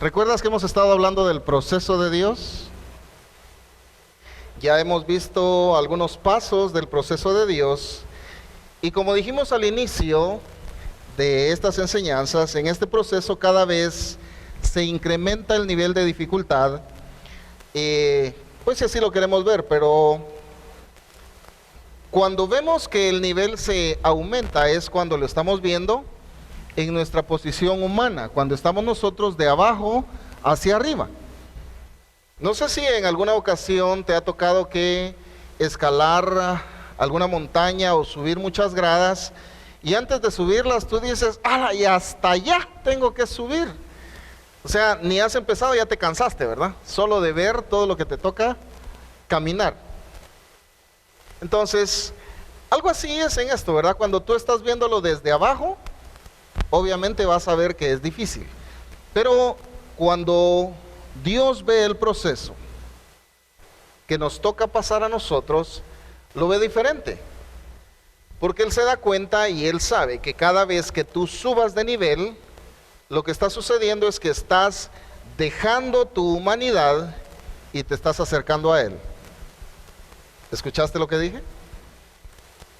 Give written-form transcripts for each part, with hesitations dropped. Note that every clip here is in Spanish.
¿Recuerdas que hemos estado hablando del proceso de Dios? Ya hemos visto algunos pasos del proceso de Dios y como dijimos al inicio de estas enseñanzas, en este proceso cada vez se incrementa el nivel de dificultad, pues si así lo queremos ver, pero cuando vemos que el nivel se aumenta es cuando lo estamos viendo en nuestra posición humana, cuando estamos nosotros de abajo hacia arriba. No sé si en alguna ocasión te ha tocado que escalar alguna montaña o subir muchas gradas y antes de subirlas tú dices, ¡ah! Y hasta allá tengo que subir. O sea, ni has empezado, ya te cansaste, ¿verdad? Solo de ver todo lo que te toca caminar. Entonces, algo así es en esto, ¿verdad? Cuando tú estás viéndolo desde abajo, obviamente vas a ver que es difícil. Pero cuando Dios ve el proceso que nos toca pasar a nosotros, lo ve diferente. Porque Él se da cuenta y Él sabe que cada vez que tú subas de nivel, lo que está sucediendo es que estás dejando tu humanidad y te estás acercando a Él. ¿Escuchaste lo que dije?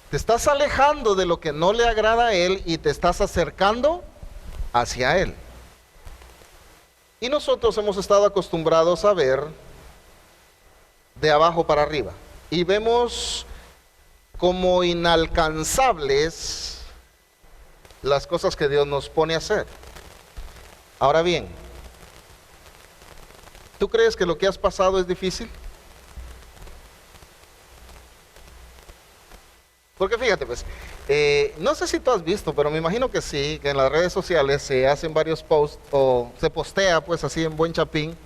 Te estás alejando de lo que no le agrada a Él y te estás acercando hacia Él. Y nosotros hemos estado acostumbrados a ver de abajo para arriba. Y vemos como inalcanzables las cosas que Dios nos pone a hacer. Ahora bien, ¿tú crees que lo que has pasado es difícil? Porque fíjate pues, no sé si tú has visto, pero me imagino que sí, que en las redes sociales se hacen varios posts o se postea pues así en buen chapín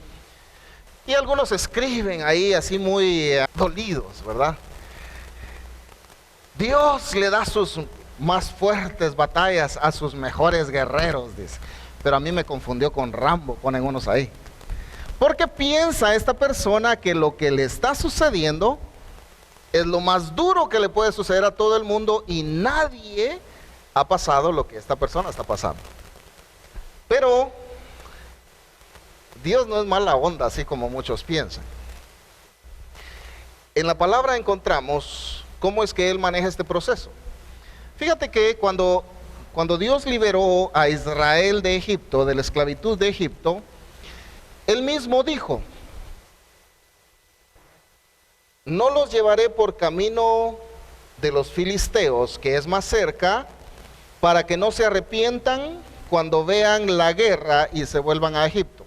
y algunos escriben ahí así muy dolidos, ¿verdad? Dios le da sus más fuertes batallas a sus mejores guerreros, dice. Pero a mí me confundió con Rambo, ponen unos ahí. Porque piensa esta persona que lo que le está sucediendo es lo más duro que le puede suceder a todo el mundo y nadie ha pasado lo que esta persona está pasando. Pero Dios no es mala onda, así como muchos piensan. En la palabra encontramos cómo es que Él maneja este proceso. Fíjate que cuando Dios liberó a Israel de Egipto, de la esclavitud de Egipto, Él mismo dijo: no los llevaré por camino de los filisteos, que es más cerca, para que no se arrepientan cuando vean la guerra y se vuelvan a Egipto.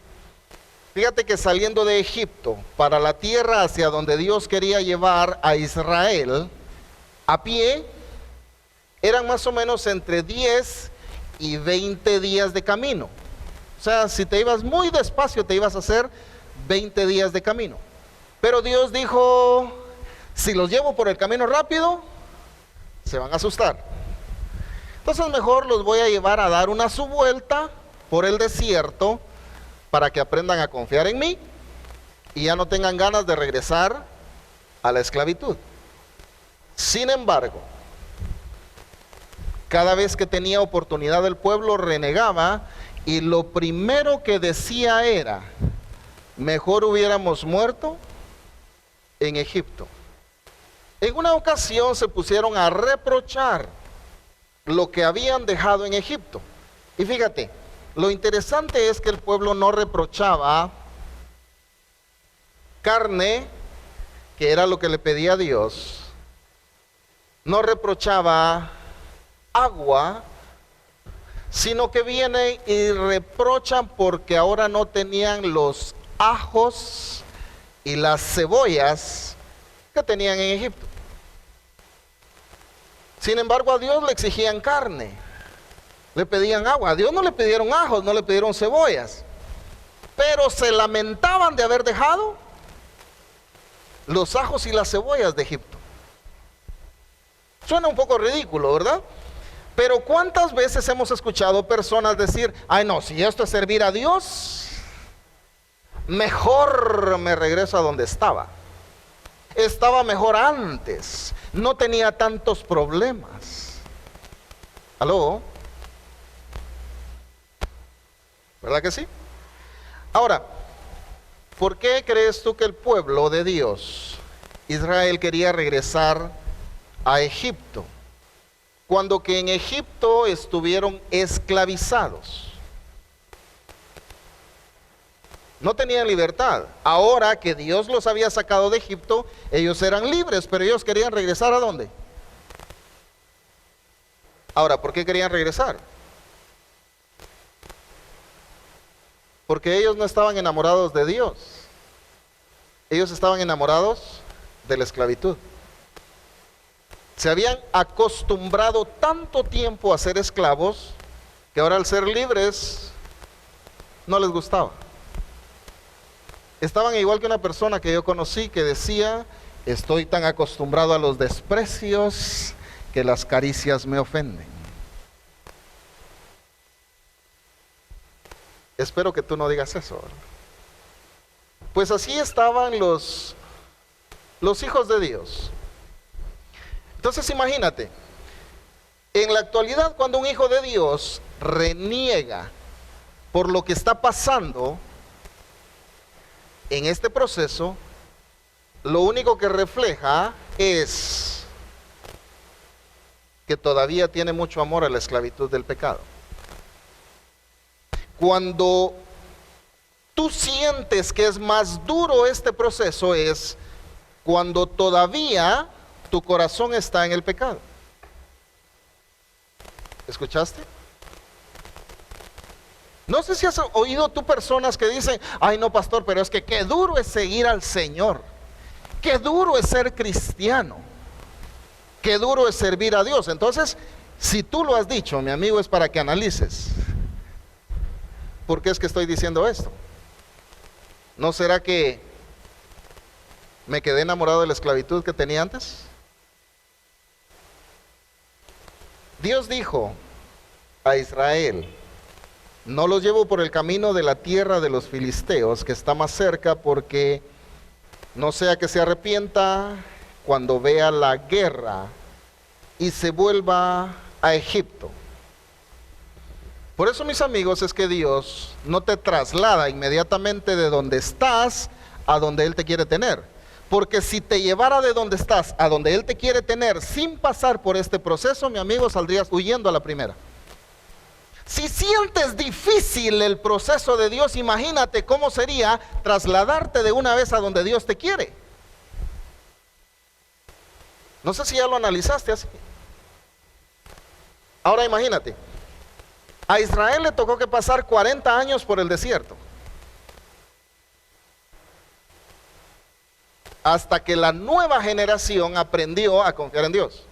Fíjate que saliendo de Egipto para la tierra hacia donde Dios quería llevar a Israel, a pie, eran más o menos entre 10 y 20 días de camino. O sea, si te ibas muy despacio, te ibas a hacer 20 días de camino. Pero Dios dijo, si los llevo por el camino rápido, se van a asustar. Entonces mejor los voy a llevar a dar una subvuelta por el desierto para que aprendan a confiar en mí y ya no tengan ganas de regresar a la esclavitud. Sin embargo, cada vez que tenía oportunidad el pueblo renegaba y lo primero que decía era, mejor hubiéramos muerto en Egipto. En una ocasión se pusieron a reprochar lo que habían dejado en Egipto. Y fíjate, lo interesante es que el pueblo no reprochaba carne, que era lo que le pedía a Dios, no reprochaba agua, sino que vienen y reprochan porque ahora no tenían los ajos y las cebollas que tenían en Egipto. Sin embargo, a Dios le exigían carne, le pedían agua. A Dios no le pidieron ajos, no le pidieron cebollas, pero se lamentaban de haber dejado los ajos y las cebollas de Egipto. Suena un poco ridículo, ¿verdad? Pero ¿cuántas veces hemos escuchado personas decir, ay no, si esto es servir a Dios, mejor me regreso a donde estaba? Estaba mejor antes, no tenía tantos problemas. ¿Aló? ¿Verdad que sí? Ahora, ¿por qué crees tú que el pueblo de Dios, Israel, quería regresar a Egipto, cuando que en Egipto estuvieron esclavizados? No tenían libertad. Ahora que Dios los había sacado de Egipto, ellos eran libres, pero ellos querían regresar ¿a dónde? Ahora, ¿por qué querían regresar? Porque ellos no estaban enamorados de Dios. Ellos estaban enamorados de la esclavitud. Se habían acostumbrado tanto tiempo a ser esclavos que ahora al ser libres no les gustaba. Estaban igual que una persona que yo conocí que decía: estoy tan acostumbrado a los desprecios que las caricias me ofenden. Espero que tú no digas eso, ¿verdad? Pues así estaban los hijos de Dios. Entonces imagínate, en la actualidad cuando un hijo de Dios reniega por lo que está pasando en este proceso, lo único que refleja es que todavía tiene mucho amor a la esclavitud del pecado. Cuando tú sientes que es más duro este proceso es cuando todavía tu corazón está en el pecado. ¿Escuchaste? No sé si has oído tú personas que dicen: ay no, pastor, pero es que qué duro es seguir al Señor, qué duro es ser cristiano, qué duro es servir a Dios. Entonces, si tú lo has dicho, mi amigo, es para que analices por qué es que estoy diciendo esto. ¿No será que me quedé enamorado de la esclavitud que tenía antes? Dios dijo a Israel: no los llevo por el camino de la tierra de los filisteos, que está más cerca, porque no sea que se arrepienta cuando vea la guerra y se vuelva a Egipto. Por eso, mis amigos, es que Dios no te traslada inmediatamente de donde estás a donde Él te quiere tener. Porque si te llevara de donde estás a donde Él te quiere tener sin pasar por este proceso, mi amigo, saldrías huyendo a la primera. Si sientes difícil el proceso de Dios, imagínate cómo sería trasladarte de una vez a donde Dios te quiere. No sé si ya lo analizaste así. Ahora imagínate, a Israel le tocó que pasar 40 años por el desierto, hasta que la nueva generación aprendió a confiar en Dios.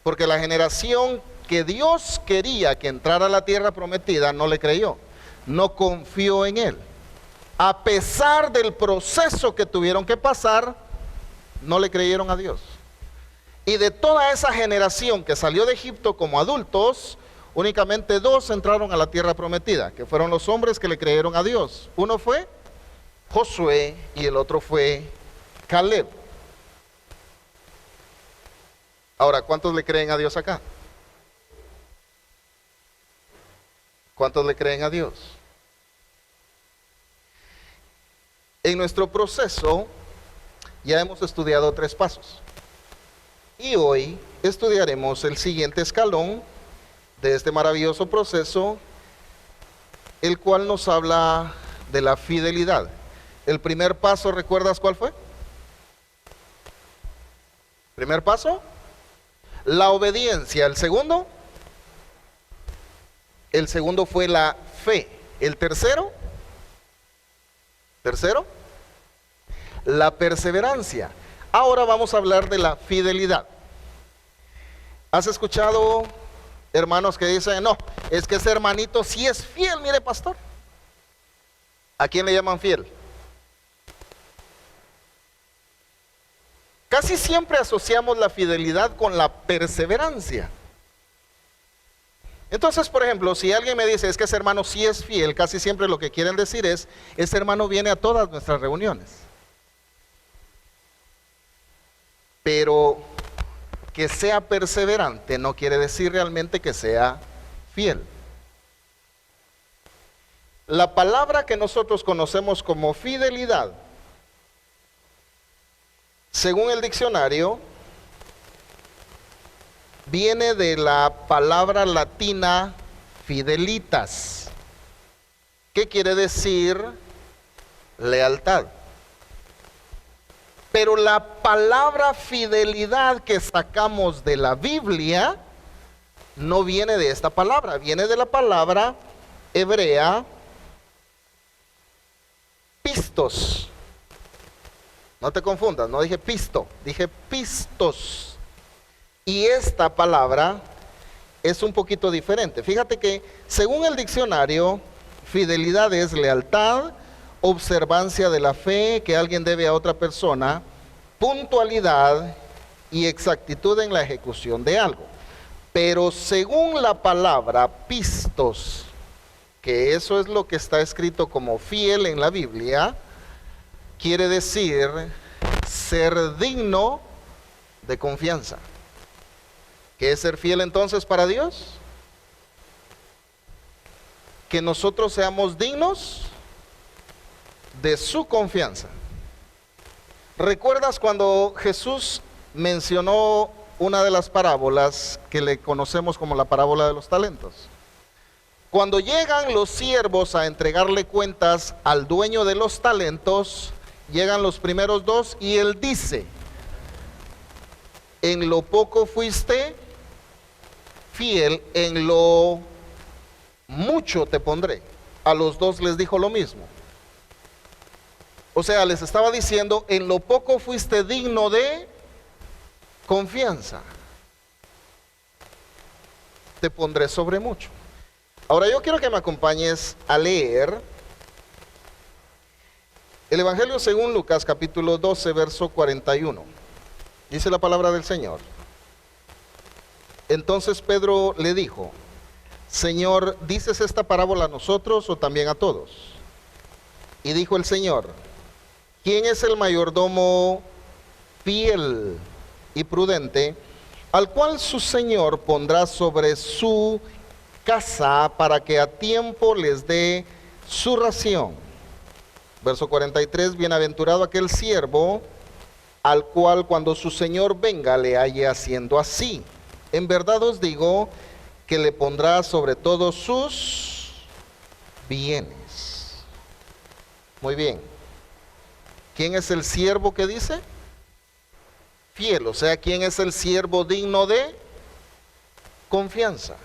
Porque la generación que Dios quería que entrara a la tierra prometida no le creyó, no confió en Él. A pesar del proceso que tuvieron que pasar, no le creyeron a Dios. Y de toda esa generación que salió de Egipto como adultos, únicamente 2 entraron a la tierra prometida, que fueron los hombres que le creyeron a Dios. Uno fue Josué y el otro fue Caleb. Ahora, ¿cuántos le creen a Dios acá? ¿Cuántos le creen a Dios? En nuestro proceso ya hemos estudiado 3 pasos. Y hoy estudiaremos el siguiente escalón de este maravilloso proceso, el cual nos habla de la fidelidad. El primer paso, ¿recuerdas cuál fue? Primer paso, la obediencia. El segundo fue la fe. El tercero, la perseverancia. Ahora vamos a hablar de la fidelidad. ¿Has escuchado hermanos que dicen: no, es que ese hermanito sí es fiel? Mire, pastor, ¿a quién le llaman fiel? Casi siempre asociamos la fidelidad con la perseverancia. Entonces, por ejemplo, si alguien me dice: es que ese hermano sí es fiel, casi siempre lo que quieren decir es: ese hermano viene a todas nuestras reuniones. Pero que sea perseverante no quiere decir realmente que sea fiel. La palabra que nosotros conocemos como fidelidad, según el diccionario, viene de la palabra latina fidelitas, que quiere decir lealtad. Pero la palabra fidelidad que sacamos de la Biblia no viene de esta palabra, viene de la palabra hebrea pistos. No te confundas, no dije pisto, dije pistos. Y esta palabra es un poquito diferente. Fíjate que según el diccionario, fidelidad es lealtad, observancia de la fe que alguien debe a otra persona, puntualidad y exactitud en la ejecución de algo. Pero según la palabra pistos, que eso es lo que está escrito como fiel en la Biblia, quiere decir ser digno de confianza. ¿Qué es ser fiel entonces para Dios? Que nosotros seamos dignos de su confianza. ¿Recuerdas cuando Jesús mencionó una de las parábolas que le conocemos como la parábola de los talentos? Cuando llegan los siervos a entregarle cuentas al dueño de los talentos, llegan los primeros dos y él dice: en lo poco fuiste fiel, en lo mucho te pondré. A los dos les dijo lo mismo. O sea, les estaba diciendo: en lo poco fuiste digno de confianza, te pondré sobre mucho. Ahora yo quiero que me acompañes a leer el Evangelio según Lucas, capítulo 12, verso 41. Dice la palabra del Señor: entonces Pedro le dijo: Señor, ¿dices esta parábola a nosotros o también a todos? Y dijo el Señor: ¿quién es el mayordomo fiel y prudente, al cual su Señor pondrá sobre su casa para que a tiempo les dé su ración? Verso 43, bienaventurado aquel siervo al cual cuando su Señor venga le halle haciendo así. En verdad os digo que le pondrá sobre todos sus bienes. Muy bien. ¿Quién es el siervo que dice? Fiel. O sea, ¿quién es el siervo digno de confianza?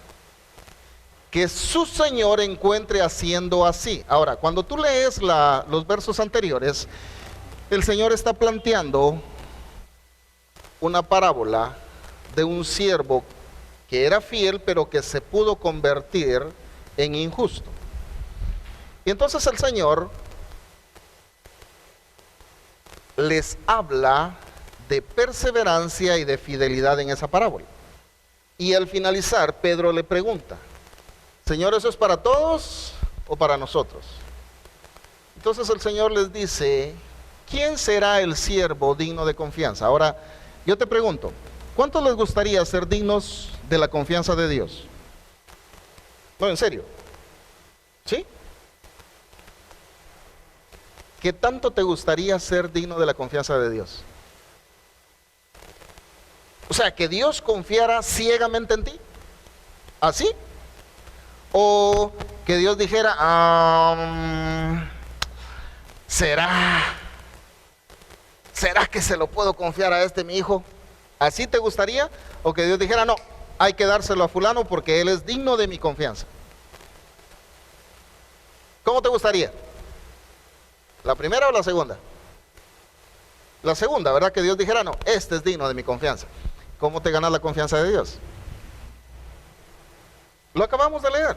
Que su Señor encuentre haciendo así. Ahora, cuando tú lees los versos anteriores, el Señor está planteando una parábola de un siervo que era fiel, pero que se pudo convertir en injusto. Y entonces el Señor les habla de perseverancia y de fidelidad en esa parábola. Y al finalizar, Pedro le pregunta: Señor, ¿eso es para todos o para nosotros? Entonces el Señor les dice: ¿quién será el siervo digno de confianza? Ahora, yo te pregunto, ¿cuántos les gustaría ser dignos de la confianza de Dios? No, en serio. ¿Sí? ¿Qué tanto te gustaría ser digno de la confianza de Dios? O sea, que Dios confiara ciegamente en ti. ¿Así? O que Dios dijera: ¿será que se lo puedo confiar a mi hijo? ¿Así te gustaría? O que Dios dijera: no, hay que dárselo a fulano porque él es digno de mi confianza. ¿Cómo te gustaría? ¿La primera o la segunda? La segunda, ¿verdad? Que Dios dijera: no, este es digno de mi confianza. ¿Cómo te ganas la confianza de Dios? Lo acabamos de leer.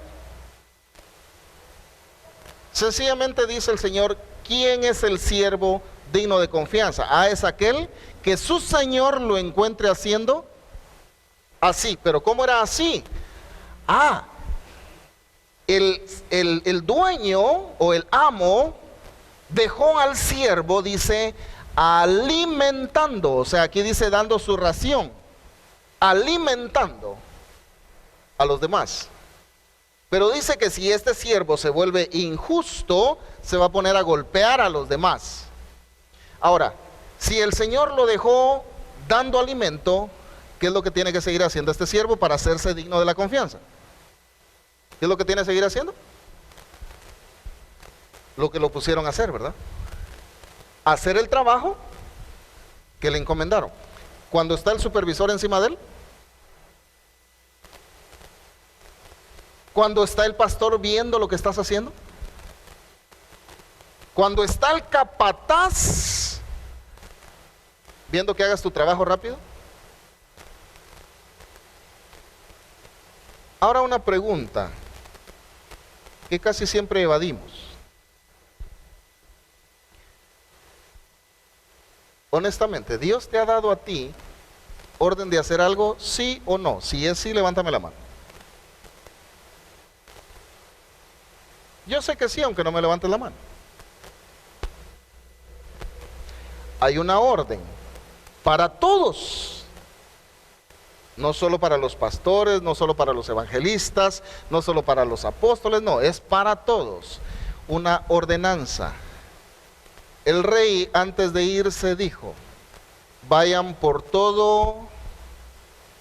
Sencillamente dice el Señor: ¿quién es el siervo digno de confianza? Es aquel que su Señor lo encuentre haciendo así. Pero ¿cómo era así? El dueño o el amo dejó al siervo, dice, alimentando. O sea, aquí dice dando su ración, alimentando a los demás. Pero dice que si este siervo se vuelve injusto, se va a poner a golpear a los demás. Ahora, si el Señor lo dejó dando alimento, ¿qué es lo que tiene que seguir haciendo este siervo para hacerse digno de la confianza? ¿Qué es lo que tiene que seguir haciendo? Lo que lo pusieron a hacer, ¿verdad? Hacer el trabajo que le encomendaron. Cuando está el supervisor encima de él, cuando está el pastor viendo lo que estás haciendo, cuando está el capataz viendo que hagas tu trabajo rápido. Ahora una pregunta que casi siempre evadimos. Honestamente, ¿Dios te ha dado a ti orden de hacer algo, sí o no? Si es sí, levántame la mano. Yo sé que sí, aunque no me levantes la mano. Hay una orden para todos, no solo para los pastores, no solo para los evangelistas, no solo para los apóstoles, no, es para todos. Una ordenanza. El rey antes de irse dijo: vayan por todo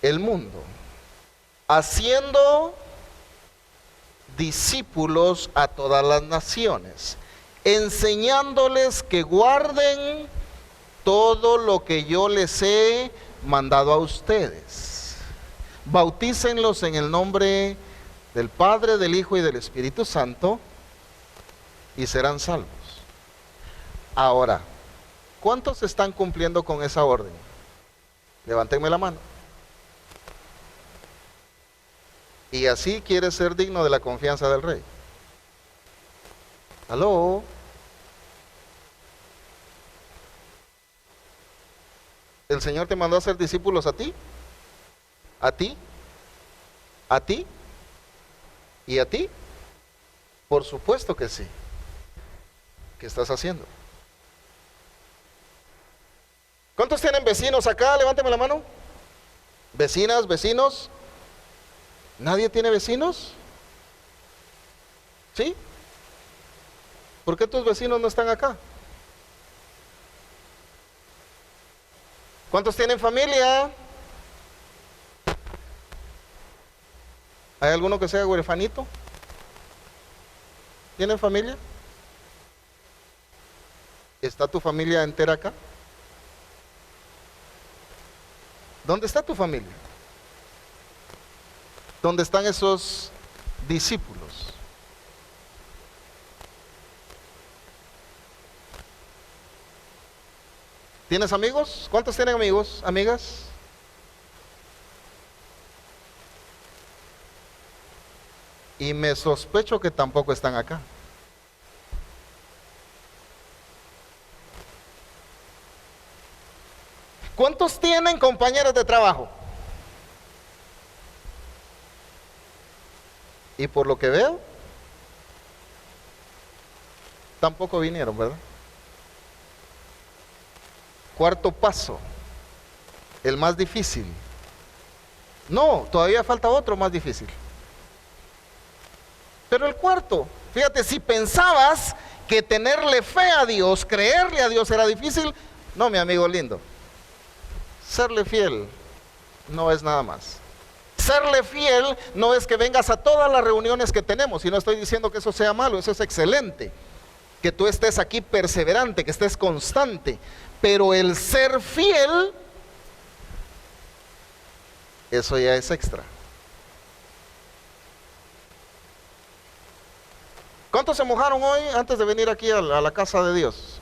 el mundo, haciendo discípulos a todas las naciones, enseñándoles que guarden todo lo que yo les he mandado a ustedes. Bautícenlos en el nombre del Padre, del Hijo y del Espíritu Santo, y serán salvos. Ahora, ¿cuántos están cumpliendo con esa orden? Levántenme la mano. Y así quieres ser digno de la confianza del rey. ¿Aló? ¿El Señor te mandó a ser discípulos a ti? ¿A ti? ¿A ti? ¿Y a ti? Por supuesto que sí. ¿Qué estás haciendo? ¿Cuántos tienen vecinos acá? Levánteme la mano. ¿Vecinas, vecinos? ¿Nadie tiene vecinos? ¿Sí? ¿Por qué tus vecinos no están acá? ¿Cuántos tienen familia? ¿Hay alguno que sea huerfanito? ¿Tienen familia? ¿Está tu familia entera acá? ¿Dónde está tu familia? ¿Dónde están esos discípulos? ¿Tienes amigos? ¿Cuántos tienen amigos, amigas? Y me sospecho que tampoco están acá. ¿Cuántos tienen compañeros de trabajo? Y por lo que veo, tampoco vinieron, ¿verdad? Cuarto paso, el más difícil. No, todavía falta otro más difícil. Pero el cuarto, fíjate, si pensabas que tenerle fe a Dios, creerle a Dios era difícil, no, mi amigo lindo. Serle fiel no es nada más. Serle fiel no es que vengas a todas las reuniones que tenemos, y no estoy diciendo que eso sea malo, eso es excelente. Que tú estés aquí perseverante, que estés constante. Pero el ser fiel, eso ya es extra. ¿Cuántos se mojaron hoy antes de venir aquí a la casa de Dios?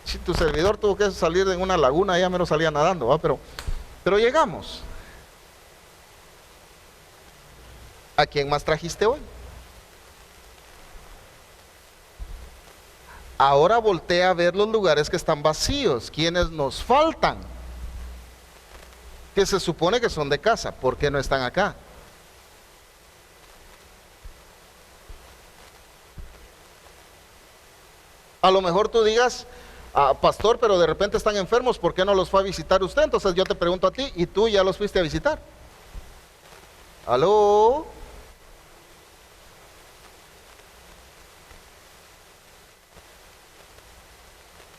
Si tu servidor tuvo que salir en una laguna, ya me lo salía nadando, ¿va? Pero llegamos. ¿A quién más trajiste hoy? Ahora voltea a ver los lugares que están vacíos, quienes nos faltan, que se supone que son de casa, ¿por qué no están acá? A lo mejor tú digas: pastor, pero de repente están enfermos, ¿por qué no los fue a visitar usted? Entonces yo te pregunto a ti, ¿y tú ya los fuiste a visitar? ¿Aló?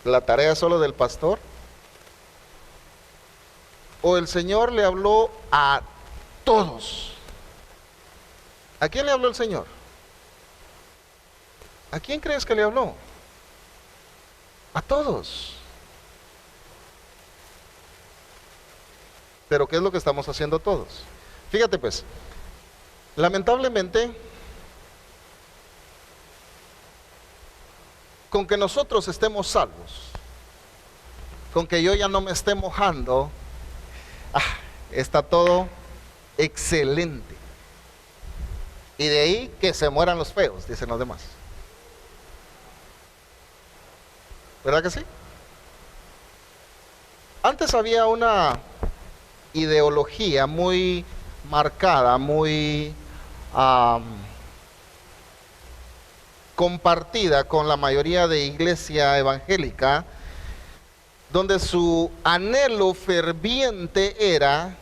¿La tarea es solo del pastor? ¿O el Señor le habló a todos? ¿A quién le habló el Señor? ¿A quién crees que le habló? A todos. Pero ¿qué es lo que estamos haciendo todos? Fíjate pues, lamentablemente, con que nosotros estemos salvos, con que yo ya no me esté mojando, está todo excelente. Y de ahí que se mueran los feos, dicen los demás. ¿Verdad que sí? Antes había una ideología muy marcada, muy compartida con la mayoría de iglesia evangélica, donde su anhelo ferviente era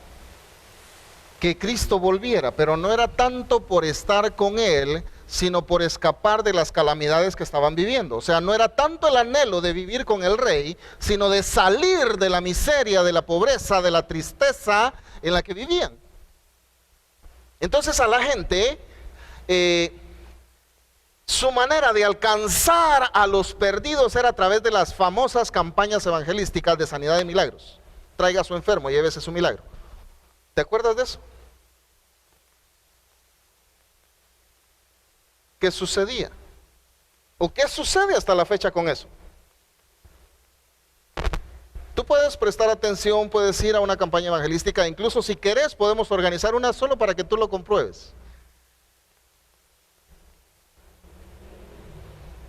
que Cristo volviera, pero no era tanto por estar con Él, sino por escapar de las calamidades que estaban viviendo. O sea, no era tanto el anhelo de vivir con el Rey, sino de salir de la miseria, de la pobreza, de la tristeza en la que vivían. Entonces a la gente, su manera de alcanzar a los perdidos era a través de las famosas campañas evangelísticas de sanidad de milagros. Traiga a su enfermo, llévese su milagro. ¿Te acuerdas de eso? ¿Qué sucedía? ¿O qué sucede hasta la fecha con eso? Tú puedes prestar atención, puedes ir a una campaña evangelística, incluso si querés podemos organizar una solo para que tú lo compruebes.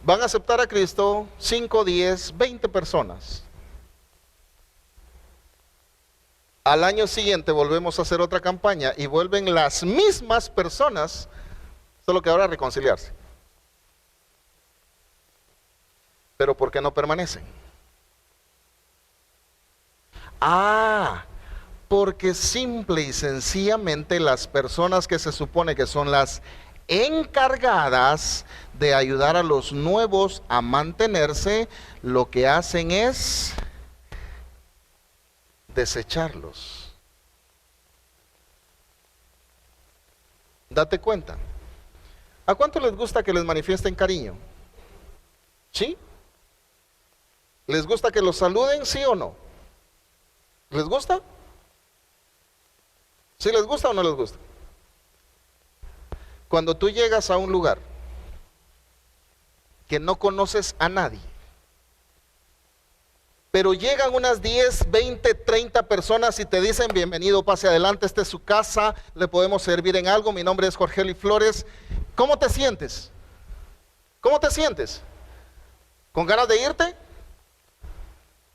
Van a aceptar a Cristo 5, 10, 20 personas. Al año siguiente volvemos a hacer otra campaña y vuelven las mismas personas, solo que ahora a reconciliarse. Pero ¿por qué no permanecen? Porque simple y sencillamente las personas que se supone que son las encargadas de ayudar a los nuevos a mantenerse, lo que hacen es desecharlos. Date cuenta. ¿A cuánto les gusta que les manifiesten cariño? ¿Sí? ¿Les gusta que los saluden, sí o no? ¿Les gusta? ¿Sí les gusta o no les gusta? Cuando tú llegas a un lugar que no conoces a nadie, pero llegan unas 10, 20, 30 personas y te dicen: bienvenido, pase adelante, esta es su casa, le podemos servir en algo, mi nombre es Jorgeli Flores. ¿Cómo te sientes? ¿Cómo te sientes? ¿Con ganas de irte?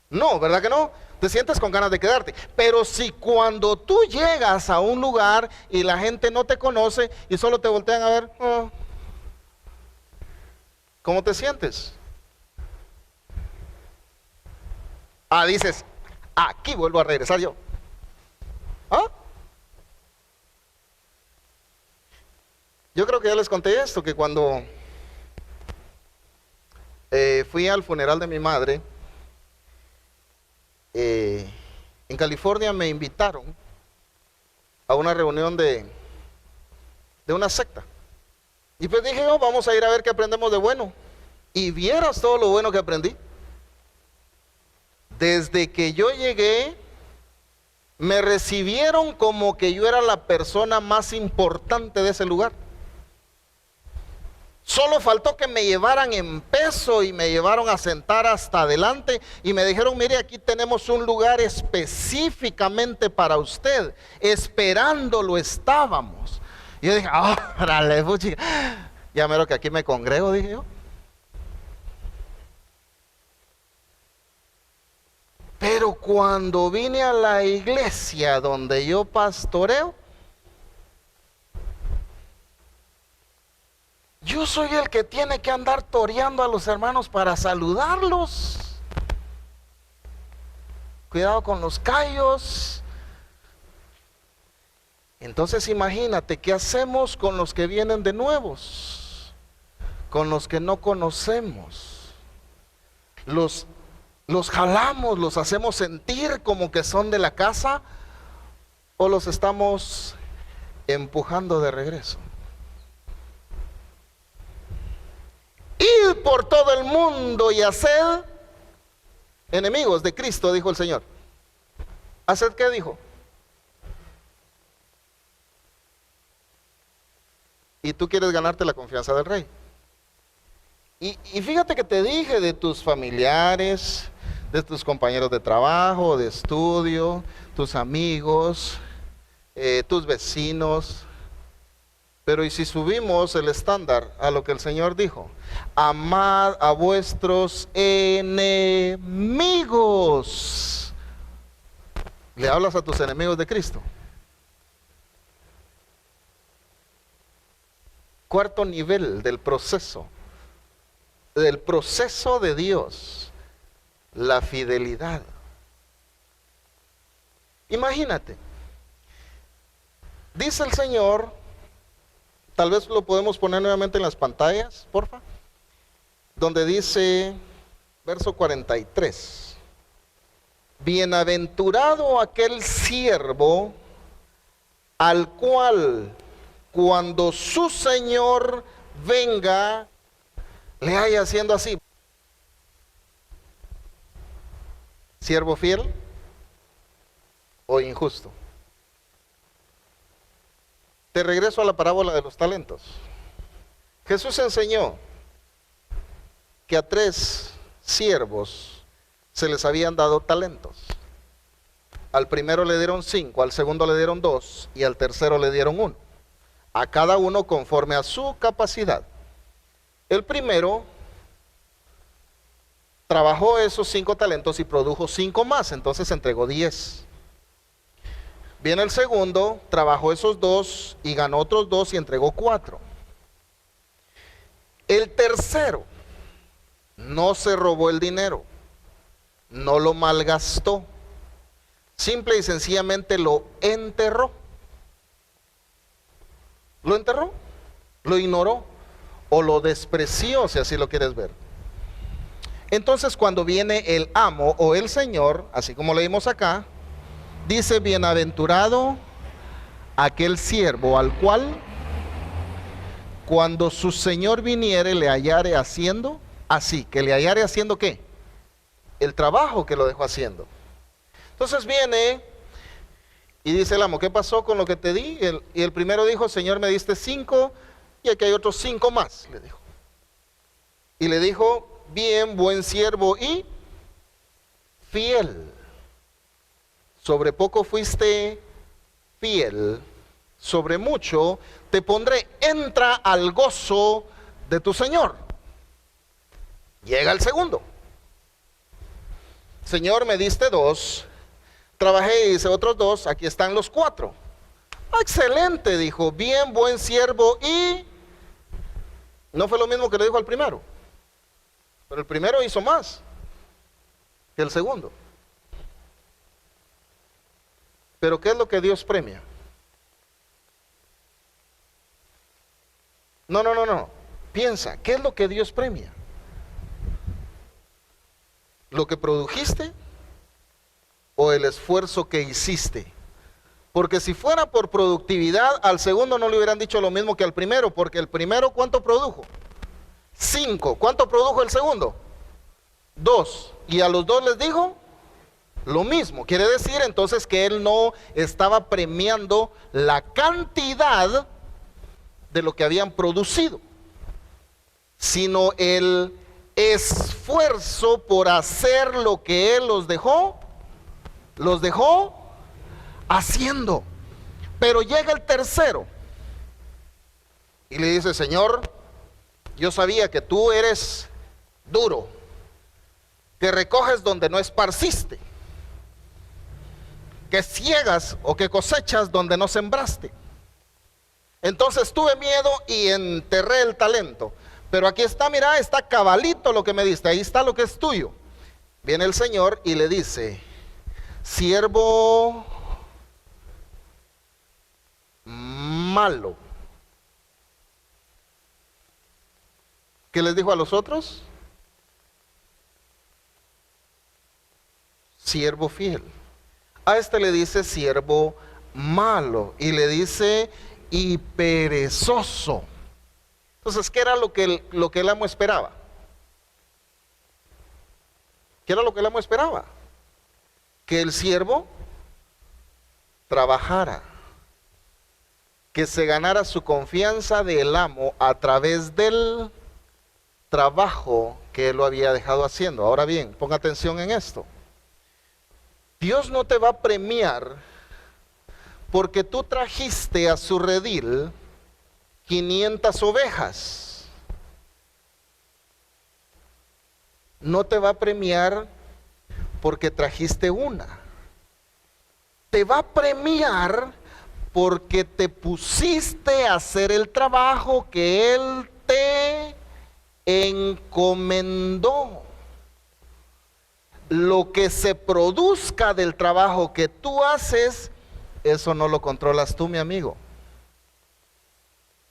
No, ¿verdad que no? Te sientes con ganas de quedarte. Pero si cuando tú llegas a un lugar y la gente no te conoce y solo te voltean a ver, ¿cómo te sientes? Dices, aquí vuelvo a regresar yo. Yo creo que ya les conté esto, que cuando fui al funeral de mi madre, en California me invitaron a una reunión de una secta. Y pues dije yo, vamos a ir a ver qué aprendemos de bueno. Y vieras todo lo bueno que aprendí. Desde que yo llegué, me recibieron como que yo era la persona más importante de ese lugar. Solo faltó que me llevaran en peso y me llevaron a sentar hasta adelante y me dijeron: mire, aquí tenemos un lugar específicamente para usted. Esperándolo estábamos. Y yo dije: órale, puchica, ya mero que aquí me congrego, dije yo. Pero cuando vine a la iglesia donde yo pastoreo, yo soy el que tiene que andar toreando a los hermanos para saludarlos. Cuidado con los callos. Entonces imagínate, ¿qué hacemos con los que vienen de nuevos? Con los que no conocemos. Los ¿Los jalamos, los hacemos sentir como que son de la casa o los estamos empujando de regreso? Id por todo el mundo y haced enemigos de Cristo, dijo el Señor. ¿Haced qué dijo? Y tú quieres ganarte la confianza del rey. Y fíjate que te dije de tus familiares, de tus compañeros de trabajo, de estudio, tus amigos, tus vecinos. Pero ¿y si subimos el estándar a lo que el Señor dijo? Amad a vuestros enemigos. ¿Le hablas a tus enemigos de Cristo? Cuarto nivel del proceso de Dios, la fidelidad. Imagínate, dice el Señor, tal vez lo podemos poner nuevamente en las pantallas, porfa, donde dice, verso 43, bienaventurado aquel siervo al cual cuando su Señor venga le haya haciendo así. ¿Siervo fiel o injusto? Te regreso a la parábola de los talentos. Jesús enseñó que a 3 siervos se les habían dado talentos. Al primero le dieron 5, al segundo le dieron 2 y al tercero le dieron 1. A cada uno conforme a su capacidad. El primero trabajó esos 5 talentos y produjo 5 más, entonces entregó 10. Viene el segundo, trabajó esos 2 y ganó otros 2 y entregó 4. El tercero no se robó el dinero, no lo malgastó, simple y sencillamente lo enterró. Lo enterró, lo ignoró o lo despreció, si así lo quieres ver. Entonces cuando viene el amo o el Señor, así como leímos acá, dice bienaventurado aquel siervo al cual cuando su Señor viniere le hallare haciendo así. ¿Que le hallare haciendo qué? El trabajo que lo dejó haciendo. Entonces viene y dice el amo, ¿qué pasó con lo que te di? Y el primero dijo, Señor, me diste 5 y aquí hay otros 5 más, le dijo. Y le dijo, bien, buen siervo y fiel. Sobre poco fuiste fiel, sobre mucho te pondré, entra al gozo de tu Señor. Llega el segundo. Señor, me diste 2, trabajé y hice otros 2, aquí están los 4. Excelente, dijo, bien, buen siervo y... No fue lo mismo que le dijo al primero, pero el primero hizo más que el segundo. Pero ¿qué es lo que Dios premia? No. Piensa, ¿qué es lo que Dios premia? ¿Lo que produjiste o el esfuerzo que hiciste? Porque si fuera por productividad, al segundo no le hubieran dicho lo mismo que al primero, porque el primero, ¿cuánto produjo? 5. ¿Cuánto produjo el segundo? 2. Y a los 2 les dijo lo mismo. Quiere decir entonces que él no estaba premiando la cantidad de lo que habían producido, sino el esfuerzo por hacer lo que él los dejó haciendo. Pero llega el tercero y le dice, Señor, yo sabía que tú eres duro, que recoges donde no esparciste, que ciegas o que cosechas donde no sembraste. Entonces tuve miedo y enterré el talento. Pero aquí está, mira, está cabalito lo que me diste, ahí está lo que es tuyo. Viene el Señor y le dice, siervo malo. ¿Qué les dijo a los otros? siervo fiel. A este le dice siervo malo y le dice y perezoso. Entonces, ¿qué era lo que el amo esperaba? ¿Qué era lo que el amo esperaba? Que el siervo trabajara, que se ganara su confianza del amo a través del trabajo que él lo había dejado haciendo. Ahora bien, ponga atención en esto. Dios no te va a premiar porque tú trajiste a su redil 500 ovejas. No te va a premiar porque trajiste una. Te va a premiar porque te pusiste a hacer el trabajo que Él te encomendó. Lo que se produzca del trabajo que tú haces, eso no lo controlas tú, mi amigo.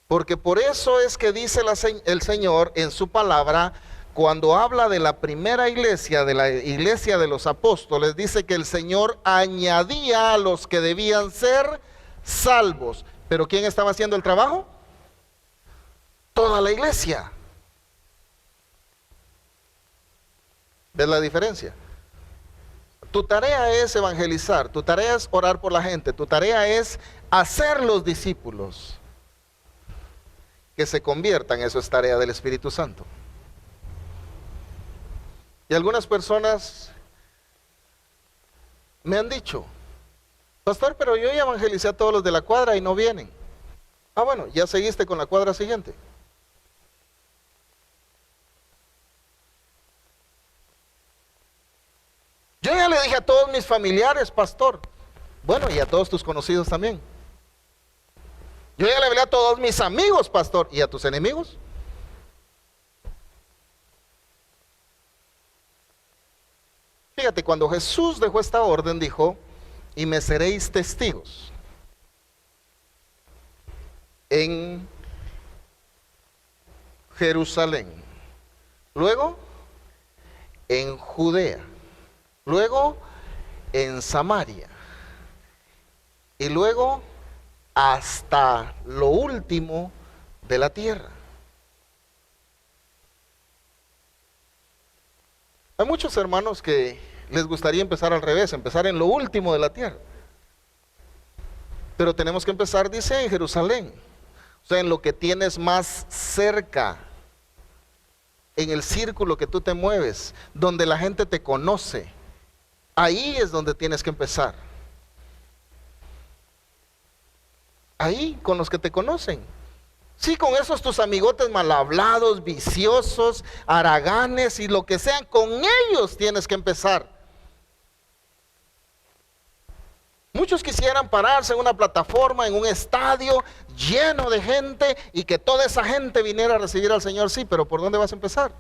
Porque por eso es que dice el Señor en su palabra, cuando habla de la primera iglesia, de la iglesia de los apóstoles, dice que el Señor añadía a los que debían ser salvos. ¿Pero quién estaba haciendo el trabajo? Toda la iglesia. ¿Ves la diferencia? Tu tarea es evangelizar, tu tarea es orar por la gente, tu tarea es hacer los discípulos que se conviertan. Eso es tarea del Espíritu Santo. Y algunas personas me han dicho, pastor, pero yo ya evangelicé a todos los de la cuadra y no vienen. Ah, bueno, ya seguiste con la cuadra siguiente. Yo ya le dije a todos mis familiares, pastor. Bueno, y a todos tus conocidos también. Yo ya le hablé a todos mis amigos, pastor. ¿Y a tus enemigos? Fíjate, cuando Jesús dejó esta orden, dijo, y me seréis testigos en Jerusalén, luego en Judea, luego en Samaria, y luego hasta lo último de la tierra. Hay muchos hermanos que les gustaría empezar al revés, empezar en lo último de la tierra. Pero tenemos que empezar, dice, en Jerusalén. O sea, en lo que tienes más cerca, en el círculo que tú te mueves, donde la gente te conoce. Ahí es donde tienes que empezar. Ahí, con los que te conocen. Sí, con esos tus amigotes mal hablados, viciosos, haraganes y lo que sean, con ellos tienes que empezar. Muchos quisieran pararse en una plataforma, en un estadio lleno de gente y que toda esa gente viniera a recibir al Señor. Sí, pero ¿por dónde vas a empezar?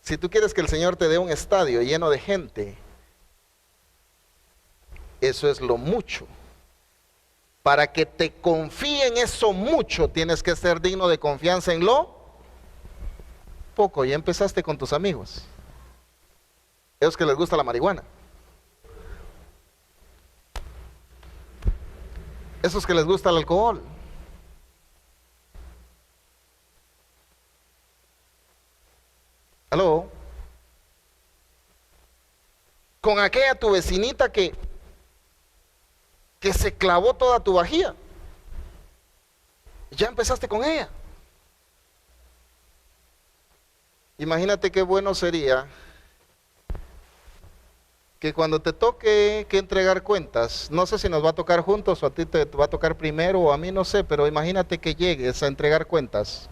Si tú quieres que el Señor te dé un estadio lleno de gente, eso es lo mucho. Para que te confíe en eso mucho, tienes que ser digno de confianza en lo poco. Ya empezaste con tus amigos, esos que les gusta la marihuana, esos que les gusta el alcohol, ¿aló? Con aquella tu vecinita que se clavó toda tu vajilla. Ya empezaste con ella. Imagínate qué bueno sería que cuando te toque que entregar cuentas, no sé si nos va a tocar juntos o a ti te va a tocar primero o a mí, no sé, pero imagínate que llegues a entregar cuentas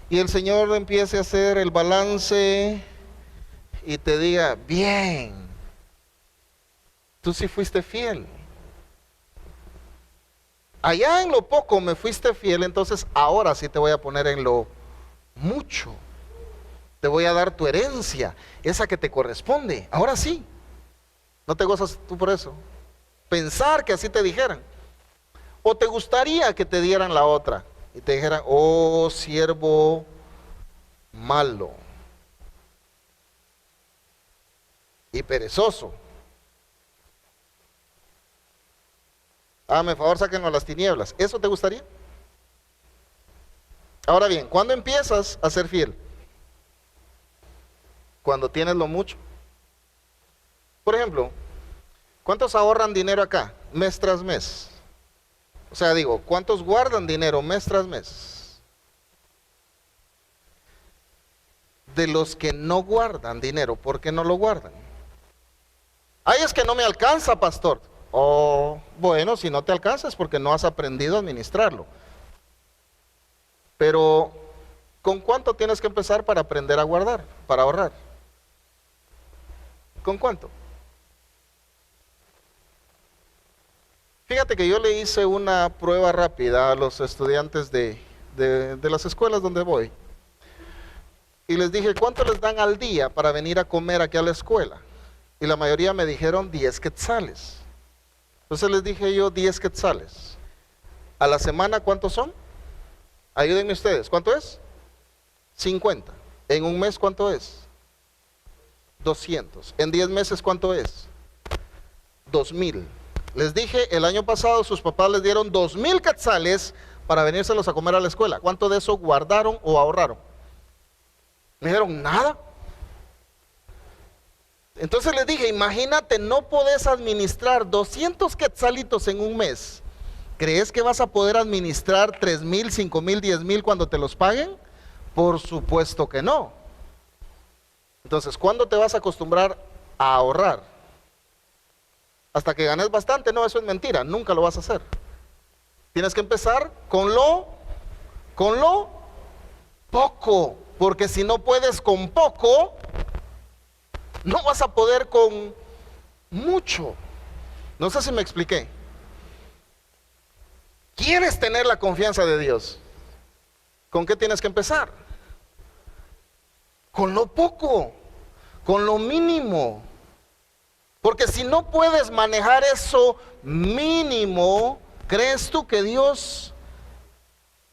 y el Señor empiece a hacer el balance y te diga, bien, tú sí fuiste fiel. Allá en lo poco me fuiste fiel, entonces ahora sí te voy a poner en lo mucho. Te voy a dar tu herencia, esa que te corresponde. Ahora sí. ¿No te gozas tú por eso? Pensar que así te dijeran. ¿O te gustaría que te dieran la otra? Y te dijeran, oh siervo malo. y perezoso. Hágame favor, sáquenlo las tinieblas. ¿Eso te gustaría? Ahora bien, ¿cuándo empiezas a ser fiel? Cuando tienes lo mucho. Por ejemplo, ¿cuántos ahorran dinero acá mes tras mes? O sea, digo, ¿cuántos guardan dinero mes tras mes? De los que no guardan dinero, ¿por qué no lo guardan? Ay, es que no me alcanza, pastor. Oh, bueno, si no te alcanza es porque no has aprendido a administrarlo. Pero, ¿con cuánto tienes que empezar para aprender a guardar, para ahorrar? ¿Con cuánto? Fíjate que yo le hice una prueba rápida a los estudiantes de las escuelas donde voy. Y les dije, ¿cuánto les dan al día para venir a comer aquí a la escuela? Y la mayoría me dijeron 10 quetzales. Entonces les dije yo 10 quetzales. ¿A la semana cuántos son? Ayúdenme ustedes, ¿cuánto es? 50. ¿En un mes cuánto es? 200. ¿En 10 meses cuánto es? 2000. Les dije, el año pasado sus papás les dieron 2000 quetzales para venírselos a comer a la escuela. ¿Cuánto de eso guardaron o ahorraron? Me dijeron, nada. Entonces les dije, imagínate, no podés administrar 200 quetzalitos en un mes. ¿Crees que vas a poder administrar 3,000, 5,000, 10,000 cuando te los paguen? Por supuesto que no. Entonces, ¿cuándo te vas a acostumbrar a ahorrar? Hasta que ganes bastante. No, eso es mentira, nunca lo vas a hacer. Tienes que empezar con lo poco, porque si no puedes con poco, no vas a poder con mucho. No sé si me expliqué. ¿Quieres tener la confianza de Dios? ¿Con qué tienes que empezar? Con lo poco, con lo mínimo. Porque si no puedes manejar eso mínimo, ¿crees tú que Dios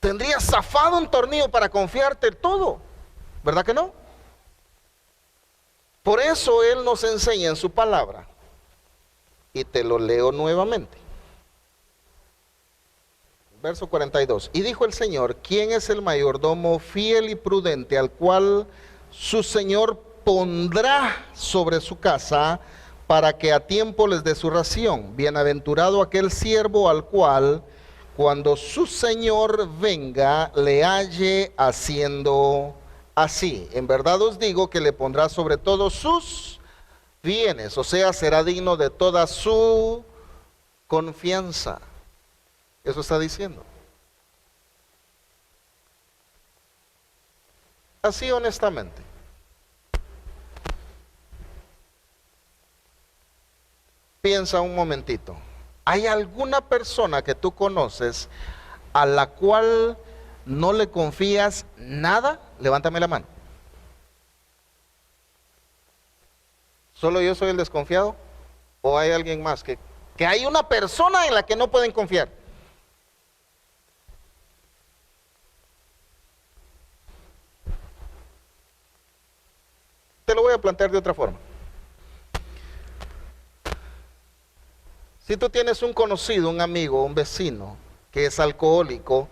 tendría zafado un tornillo para confiarte todo? ¿Verdad que no? Por eso Él nos enseña en su palabra. Y te lo leo nuevamente. Verso 42. Y dijo el Señor, ¿quién es el mayordomo fiel y prudente al cual su Señor pondrá sobre su casa para que a tiempo les dé su ración? Bienaventurado aquel siervo al cual, cuando su Señor venga, le halle haciendo así. En verdad os digo que le pondrá sobre todos sus bienes, o sea, será digno de toda su confianza. Eso está diciendo. Así honestamente. Piensa un momentito. ¿Hay alguna persona que tú conoces a la cual no le confías nada? Levántame la mano. ¿Solo yo soy el desconfiado? ¿O hay alguien más? Que hay una persona en la que no pueden confiar. Te lo voy a plantear de otra forma. Si tú tienes un conocido, un amigo, un vecino que es alcohólico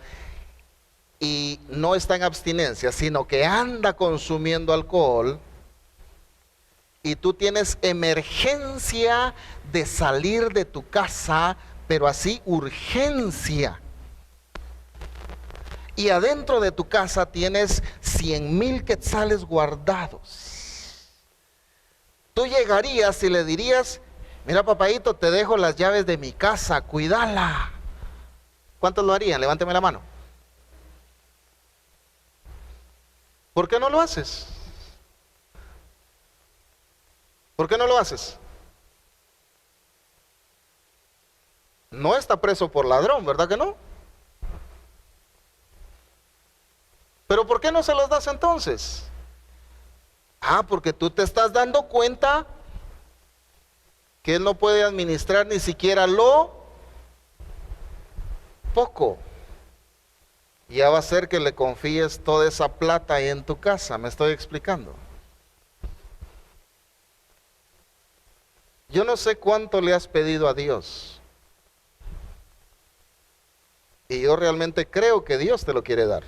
y no está en abstinencia, sino que anda consumiendo alcohol, y tú tienes emergencia de salir de tu casa, pero así urgencia, y adentro de tu casa tienes 100,000 quetzales guardados, tú llegarías y le dirías, mira papadito, te dejo las llaves de mi casa, cuídala. ¿Cuántos lo harían? Levánteme la mano. ¿Por qué no lo haces? ¿Por qué no lo haces? No está preso por ladrón, ¿verdad que no? ¿Pero por qué no se los das entonces? Ah, porque tú te estás dando cuenta que él no puede administrar ni siquiera lo poco. Ya va a ser que le confíes toda esa plata ahí en tu casa, ¿me estoy explicando? Yo no sé cuánto le has pedido a Dios. Y yo realmente creo que Dios te lo quiere dar.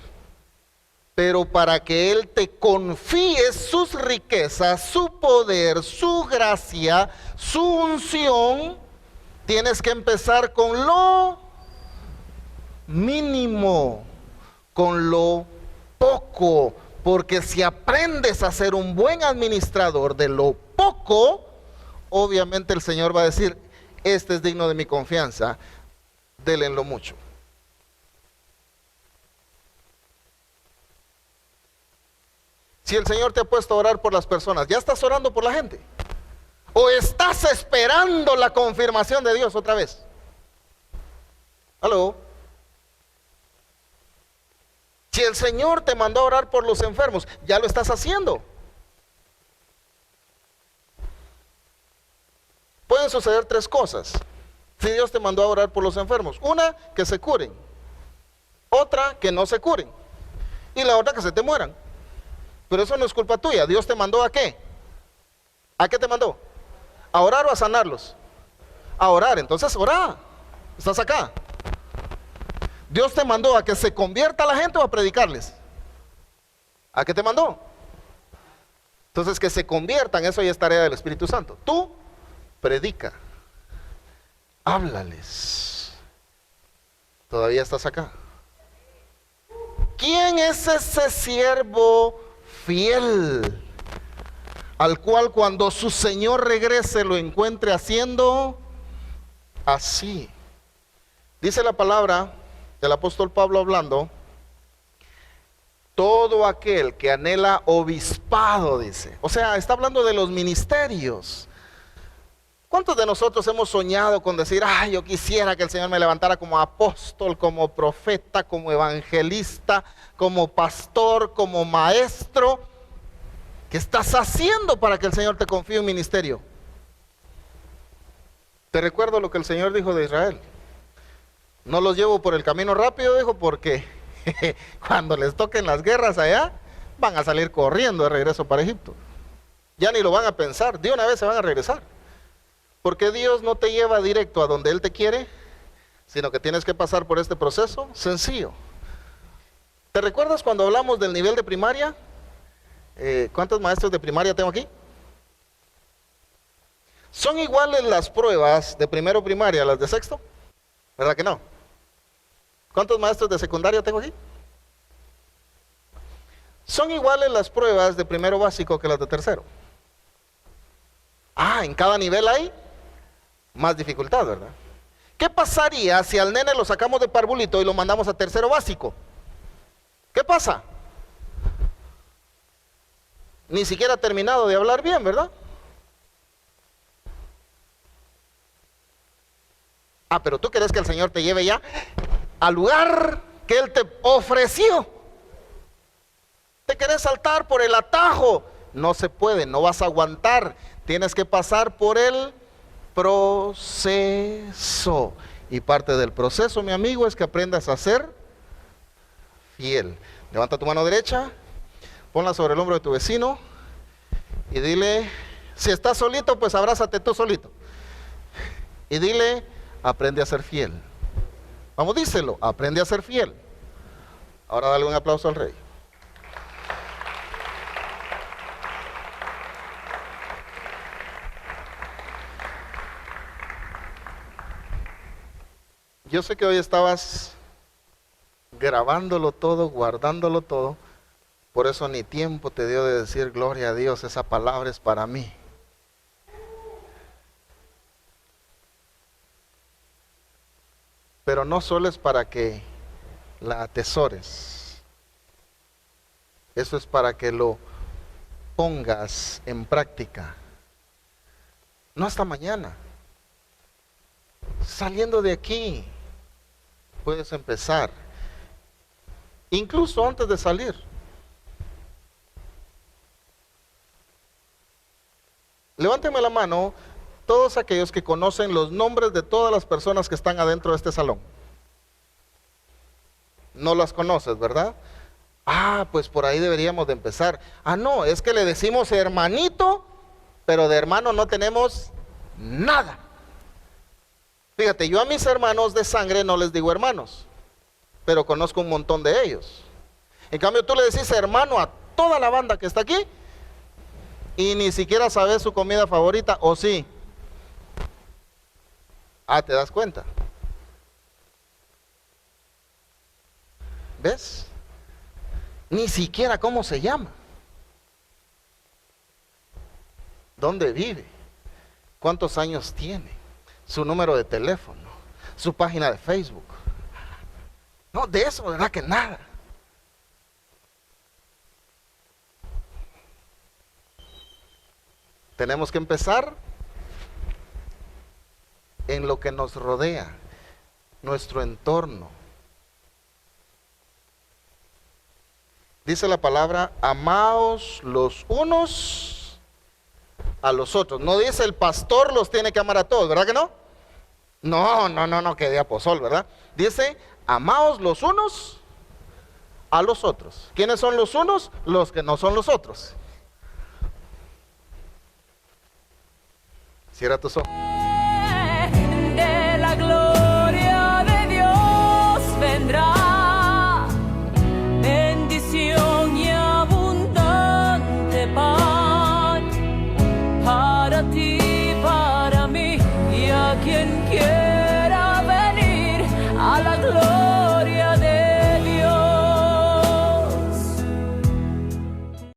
Pero para que Él te confíe sus riquezas, su poder, su gracia, su unción, tienes que empezar con lo mínimo, con lo poco. Porque si aprendes a ser un buen administrador de lo poco, obviamente el Señor va a decir, este es digno de mi confianza, déle en lo mucho. Si el Señor te ha puesto a orar por las personas, ¿ya estás orando por la gente? ¿O estás esperando la confirmación de Dios otra vez? ¿Aló? Si el Señor te mandó a orar por los enfermos, ¿ya lo estás haciendo? Pueden suceder tres cosas si Dios te mandó a orar por los enfermos. Una, que se curen. Otra, que no se curen. Y la otra, que se te mueran. Pero eso no es culpa tuya. Dios te mandó ¿a qué? ¿A qué te mandó? ¿A orar o a sanarlos? A orar. Entonces orá. ¿Estás acá? Dios te mandó a que se convierta la gente o a predicarles. ¿A qué te mandó? Entonces que se conviertan, eso ya es tarea del Espíritu Santo. Tú predica. Háblales. ¿Todavía estás acá? ¿Quién es ese siervo fiel al cual cuando su Señor regrese lo encuentre haciendo así? Dice la palabra del apóstol Pablo hablando, todo aquel que anhela obispado, dice. O sea, está hablando de los ministerios. ¿Cuántos de nosotros hemos soñado con decir, ay, yo quisiera que el Señor me levantara como apóstol, como profeta, como evangelista, como pastor, como maestro? ¿Qué estás haciendo para que el Señor te confíe un ministerio? Te recuerdo lo que el Señor dijo de Israel. No los llevo por el camino rápido, dijo, porque cuando les toquen las guerras allá, van a salir corriendo de regreso para Egipto. Ya ni lo van a pensar, de una vez se van a regresar. Porque Dios no te lleva directo a donde Él te quiere, sino que tienes que pasar por este proceso sencillo. ¿Te recuerdas cuando hablamos del nivel de primaria? ¿Cuántos maestros de primaria tengo aquí? ¿Son iguales las pruebas de primero primaria a las de sexto? ¿Verdad que no? ¿Cuántos maestros de secundaria tengo aquí? ¿Son iguales las pruebas de primero básico que las de tercero? Ah, en cada nivel hay más dificultad, ¿verdad? ¿Qué pasaría si al nene lo sacamos de parvulito y lo mandamos a tercero básico? ¿Qué pasa? Ni siquiera ha terminado de hablar bien, ¿verdad? Ah, pero tú querés que el Señor te lleve ya al lugar que Él te ofreció. Te querés saltar por el atajo. No se puede, no vas a aguantar. Tienes que pasar por el proceso. Y parte del proceso, mi amigo, es que aprendas a ser fiel. Levanta tu mano derecha, ponla sobre el hombro de tu vecino y dile, si estás solito, pues abrázate tú solito. Y dile, aprende a ser fiel. Vamos, díselo, aprende a ser fiel. Ahora dale un aplauso al Rey. Yo sé que hoy estabas grabándolo todo, guardándolo todo, por eso ni tiempo te dio de decir gloria a Dios, esa palabra es para mí. Pero no solo es para que la atesores, eso es para que lo pongas en práctica. No hasta mañana. Saliendo de aquí, puedes empezar. Incluso antes de salir. Levánteme la mano todos aquellos que conocen los nombres de todas las personas que están adentro de este salón. No las conoces, ¿verdad? Ah, pues por ahí deberíamos de empezar. Ah, no, es que le decimos hermanito, pero de hermano no tenemos nada. Fíjate, yo a mis hermanos de sangre no les digo hermanos, pero conozco un montón de ellos. En cambio tú le decís hermano a toda la banda que está aquí y ni siquiera sabes su comida favorita, ¿o sí? Ah, ¿te das cuenta? ¿Ves? Ni siquiera cómo se llama, dónde vive, cuántos años tiene, su número de teléfono, su página de Facebook. No, de eso, ¿verdad que nada? Tenemos que empezar en lo que nos rodea, nuestro entorno. Dice la palabra, amaos los unos a los otros. No dice el pastor los tiene que amar a todos, ¿verdad que no? No, que de aposol, ¿verdad? Dice, amaos los unos a los otros. ¿Quiénes son los unos? Los que no son los otros. Cierra tus ojos. De la gloria de Dios vendrá bendición y abundante pan para ti, para mí y a quien quiera.